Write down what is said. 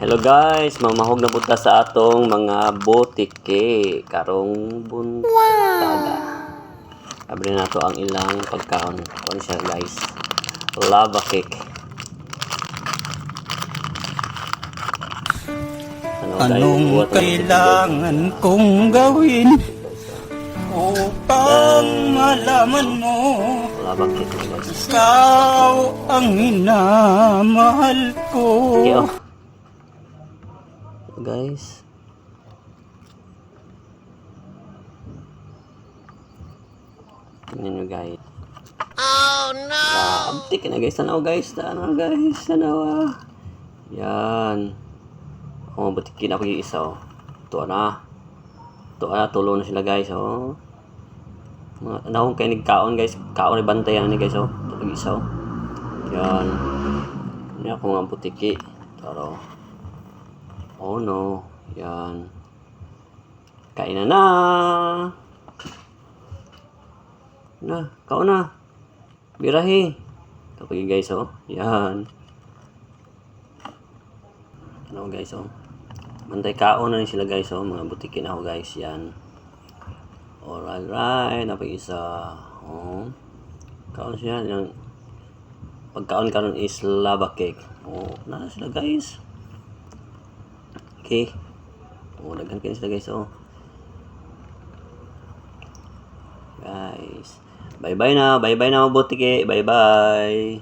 Hello guys, mamahog na punta sa atong mga botike karong buntaga. Abri na to ang ilang pagkaon. Kuan siya guys. Lava cake. Anong kailangan kong gawin upang malaman mo lava cake guys. ikaw ang minamahal ko? Okay, oh. Guys, tingnan nyo guys. Oh no! Abtik na guys, tanaw guys, tanaw yan. Oh, butikin ako yung isa oh. Ito na, tulo na sila guys oh. Mga anahong kayo nagkaon guys, kaon ay bantayan ni guys oh. Ito yung isa oh. Yan. Yan ako mga butiki. Taro. Oh no, yan. Kain na. Kaon na. Birahi. Kapag guys, oh. Yan. Ano guys, oh. Bantay kaon na rin sila guys, oh. Mga butikin ako guys, yan. Alright. Napag isa. Oh. Kaon siya. Yan. Pagkaon karon is lava cake. Oh, na sila guys. Okay. Oh, daghan kayo sila guys, oh. Guys. Bye-bye na, butike. Bye-bye.